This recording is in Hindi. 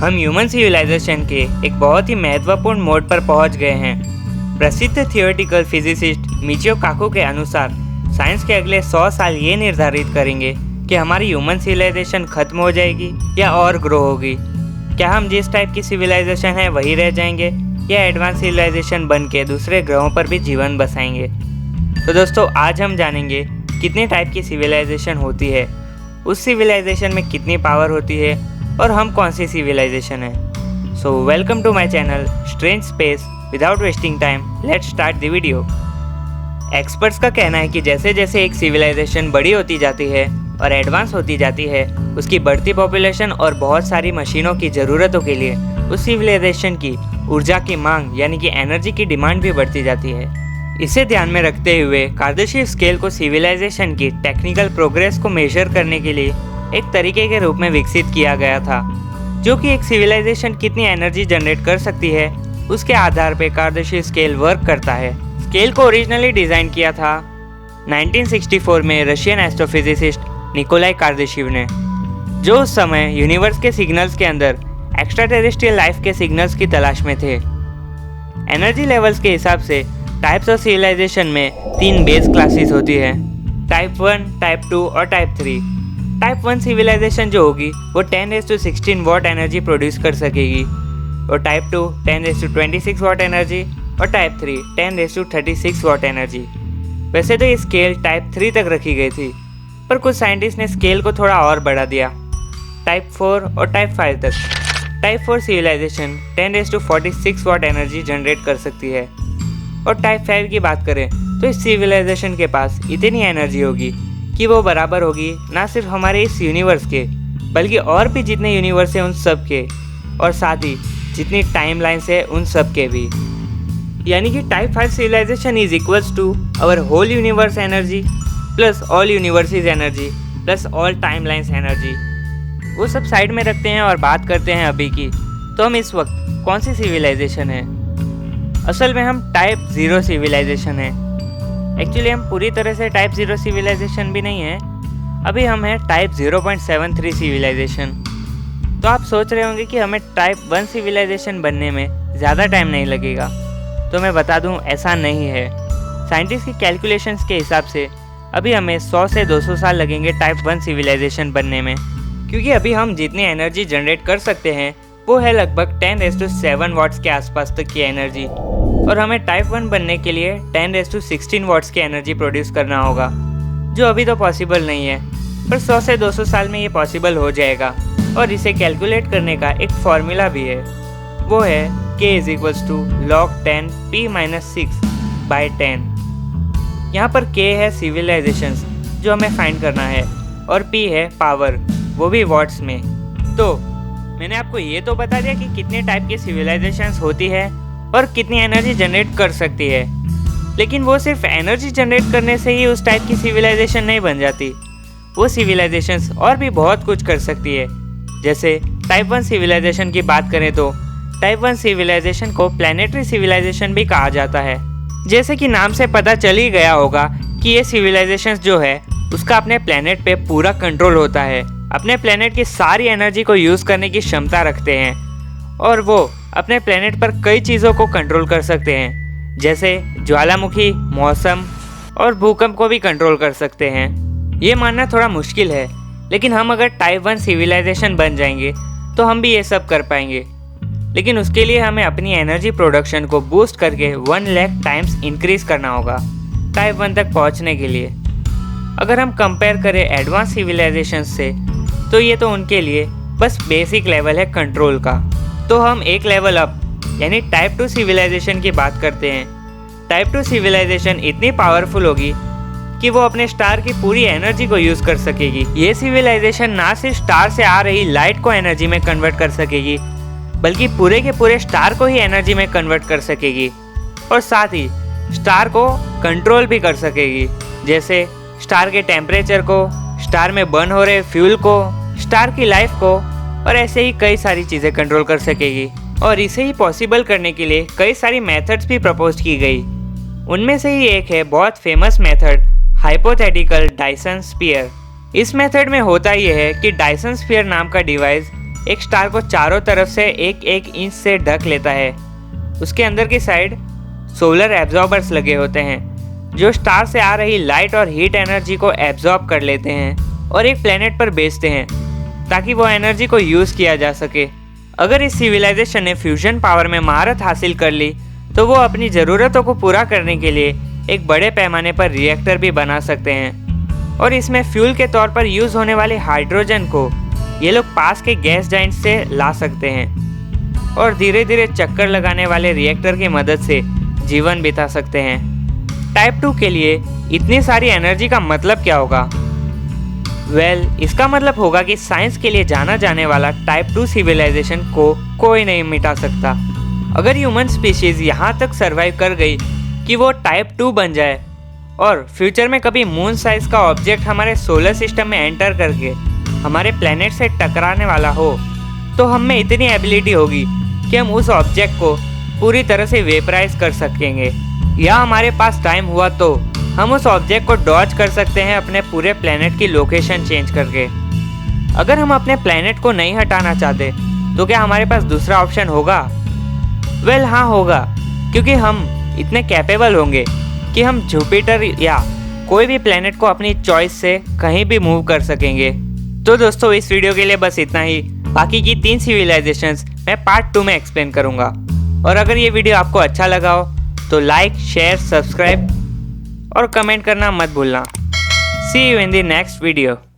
हम ह्यूमन सिविलाइजेशन के एक बहुत ही महत्वपूर्ण मोड़ पर पहुंच गए हैं। प्रसिद्ध थियोरेटिकल फिजिसिस्ट मिचियो काकू के अनुसार साइंस के अगले 100 साल ये निर्धारित करेंगे कि हमारी ह्यूमन सिविलाइजेशन खत्म हो जाएगी या और ग्रो होगी। क्या हम जिस टाइप की सिविलाइजेशन है वही रह जाएंगे या एडवांस सिविलाइजेशन बन के दूसरे ग्रहों पर भी जीवन बसाएंगे। तो दोस्तों, आज हम जानेंगे कितने टाइप की सिविलाइजेशन होती है, उस सिविलाइजेशन में कितनी पावर होती है और हम कौन सी सिविलाइजेशन है। So welcome to my channel strange space. Without wasting time let's start the video. Experts का कहना है कि जैसे जैसे एक सिविलाइजेशन बड़ी होती जाती है और एडवांस होती जाती है, उसकी बढ़ती पॉपुलेशन और बहुत सारी मशीनों की ज़रूरतों के लिए उस सिविलाइजेशन की ऊर्जा की मांग यानी कि एनर्जी की डिमांड भी बढ़ती जाती है। इसे ध्यान में रखते हुए कार्दाशिव स्केल को सिविलाइजेशन की टेक्निकल प्रोग्रेस को मेजर करने के लिए एक तरीके के रूप में विकसित किया गया था, जो कि एक सिविलाइजेशन कितनी एनर्जी जनरेट कर सकती है उसके आधार पर कार्दाशिव स्केल वर्क करता है। स्केल को ओरिजिनली डिज़ाइन किया था 1964 में रशियन एस्ट्रोफिजिसिस्ट निकोलाई कार्दाशिव ने, जो उस समय यूनिवर्स के सिग्नल्स के अंदर एक्स्ट्रा टेरेस्ट्रियल लाइफ के सिग्नल्स की तलाश में थे। एनर्जी लेवल्स के हिसाब से टाइप्स ऑफ सिविलाइजेशन में 3 बेस क्लासेस होती है, टाइप 1, टाइप 2 और टाइप 3। टाइप 1 सिविलाइजेशन जो होगी वो 10⁻16 वाट एनर्जी प्रोड्यूस कर सकेगी, और टाइप 2 10⁻26 वाट एनर्जी और टाइप 3 10⁻36 वाट एनर्जी। वैसे तो ये स्केल टाइप 3 तक रखी गई थी, पर कुछ साइंटिस्ट ने स्केल को थोड़ा और बढ़ा दिया टाइप 4 और टाइप 5 तक। टाइप 4 सिविलाइजेशन 10⁻46 वाट एनर्जी जनरेट कर सकती है, और टाइप 5 की बात करें तो इस सिविलाइजेशन के पास इतनी एनर्जी होगी कि वो बराबर होगी ना सिर्फ हमारे इस यूनिवर्स के, बल्कि और भी जितने यूनिवर्स हैं उन सब के, और साथ ही जितनी टाइमलाइंस है उन सब के भी। यानी कि type 5 civilisation is equals to our whole universe energy plus all universes energy plus all timelines energy. वो सब साइड में रखते हैं और बात करते हैं अभी की। तो हम इस वक्त कौन सी सिविलाइजेशन है? असल में हम टाइप 0 सिविलाइजेशन है। एक्चुअली हम पूरी तरह से टाइप 0 सिविलाइजेशन भी नहीं है, अभी हम हैं टाइप 0.73 सिविलाइजेशन। तो आप सोच रहे होंगे कि हमें टाइप 1 सिविलाइजेशन बनने में ज़्यादा टाइम नहीं लगेगा। तो मैं बता दूं, ऐसा नहीं है। साइंटिस्ट की कैलकुलेशंस के हिसाब से अभी हमें 100 से 200 साल लगेंगे टाइप 1 सिविलाइजेशन बनने में, क्योंकि अभी हम जितनी एनर्जी जनरेट कर सकते हैं वो है लगभग 10⁻7 वाट्स के आसपास तक की एनर्जी, और हमें टाइप 1 बनने के लिए 10⁻16 वाट्स की एनर्जी प्रोड्यूस करना होगा, जो अभी तो पॉसिबल नहीं है, पर 100 से 200 साल में ये पॉसिबल हो जाएगा। और इसे कैलकुलेट करने का एक फॉर्मूला भी है, वो है k = log 10 p-6/10। यहाँ पर k है सिविलाइजेशंस जो हमें फाइंड करना है, और p है पावर, वो भी वॉट्स में। तो मैंने आपको ये तो बता दिया कि कितने टाइप की सिविलाइजेशंस होती है और कितनी एनर्जी जनरेट कर सकती है, लेकिन वो सिर्फ एनर्जी जनरेट करने से ही उस टाइप की सिविलाइजेशन नहीं बन जाती। वो सिविलाइजेशंस और भी बहुत कुछ कर सकती है। जैसे टाइप 1 सिविलाइजेशन की बात करें तो टाइप 1 सिविलाइजेशन को प्लैनेटरी सिविलाइजेशन भी कहा जाता है। जैसे कि नाम से पता चल ही गया होगा कि ये सिविलाइजेशंस जो है उसका अपने प्लैनेट पे पूरा कंट्रोल होता है, अपने प्लैनेट की सारी एनर्जी को यूज़ करने की क्षमता रखते हैं, और वो अपने प्लैनेट पर कई चीज़ों को कंट्रोल कर सकते हैं, जैसे ज्वालामुखी, मौसम और भूकंप को भी कंट्रोल कर सकते हैं। ये मानना थोड़ा मुश्किल है, लेकिन हम अगर टाइप 1 सिविलाइजेशन बन जाएंगे तो हम भी ये सब कर पाएंगे, लेकिन उसके लिए हमें अपनी एनर्जी प्रोडक्शन को बूस्ट करके 1 लाख टाइम्स इंक्रीज़ करना होगा टाइप 1 तक पहुँचने के लिए। अगर हम कंपेयर करें एडवांस सिविलाइजेशन से, तो ये तो उनके लिए बस बेसिक लेवल है कंट्रोल का। तो हम एक लेवल अप यानी टाइप 2 सिविलाइजेशन की बात करते हैं। टाइप 2 सिविलाइजेशन इतनी पावरफुल होगी कि वो अपने स्टार की पूरी एनर्जी को यूज़ कर सकेगी। ये सिविलाइजेशन ना सिर्फ स्टार से आ रही लाइट को एनर्जी में कन्वर्ट कर सकेगी, बल्कि पूरे के पूरे स्टार को ही एनर्जी में कन्वर्ट कर सकेगी, और साथ ही स्टार को कंट्रोल भी कर सकेगी। जैसे स्टार के टेम्परेचर को, स्टार में बर्न हो रहे फ्यूल को, स्टार की लाइफ को, और ऐसे ही कई सारी चीज़ें कंट्रोल कर सकेगी। और इसे ही पॉसिबल करने के लिए कई सारी मेथड्स भी प्रपोज की गई। उनमें से ही एक है बहुत famous method, hypothetical Dyson sphere. इस मेथड में होता यह है कि डायसन स्फीयर नाम का डिवाइस एक स्टार को चारों तरफ से एक एक इंच से ढक लेता है। उसके अंदर की साइड सोलर एब्जॉर्बर्स लगे होते हैं जो स्टार से आ रही लाइट और हीट एनर्जी को एब्जॉर्ब कर लेते हैं और एक प्लेनेट पर भेजते हैं ताकि वो एनर्जी को यूज़ किया जा सके। अगर इस सिविलाइजेशन ने फ्यूजन पावर में महारत हासिल कर ली तो वो अपनी ज़रूरतों को पूरा करने के लिए एक बड़े पैमाने पर रिएक्टर भी बना सकते हैं और इसमें फ्यूल के तौर पर यूज़ होने वाले हाइड्रोजन को ये लोग पास के गैस जाइंट से ला सकते हैं और धीरे धीरे चक्कर लगाने वाले रिएक्टर की मदद से जीवन बिता सकते हैं। टाइप 2 के लिए इतनी सारी एनर्जी का मतलब क्या होगा? इसका मतलब होगा कि साइंस के लिए जाना जाने वाला टाइप 2 सिविलाइजेशन को कोई नहीं मिटा सकता। अगर ह्यूमन स्पीशीज यहाँ तक सरवाइव कर गई कि वो टाइप 2 बन जाए और फ्यूचर में कभी मून साइज का ऑब्जेक्ट हमारे सोलर सिस्टम में एंटर करके हमारे प्लेनेट से टकराने वाला हो, तो हम में इतनी एबिलिटी होगी कि हम उस ऑब्जेक्ट को पूरी तरह से वेपराइज कर सकेंगे, या हमारे पास टाइम हुआ तो हम उस ऑब्जेक्ट को डॉज कर सकते हैं अपने पूरे प्लेनेट की लोकेशन चेंज करके। अगर हम अपने प्लेनेट को नहीं हटाना चाहते तो क्या हमारे पास दूसरा ऑप्शन होगा? हाँ होगा, क्योंकि हम इतने कैपेबल होंगे कि हम जुपिटर या कोई भी प्लेनेट को अपनी चॉइस से कहीं भी मूव कर सकेंगे। तो दोस्तों इस वीडियो के लिए बस इतना ही। बाकी की 3 सिविलाइजेशंस मैं पार्ट 2 में एक्सप्लेन करूँगा। और अगर ये वीडियो आपको अच्छा लगा हो तो लाइक, शेयर, सब्सक्राइब और कमेंट करना मत भूलना। See you in the next video.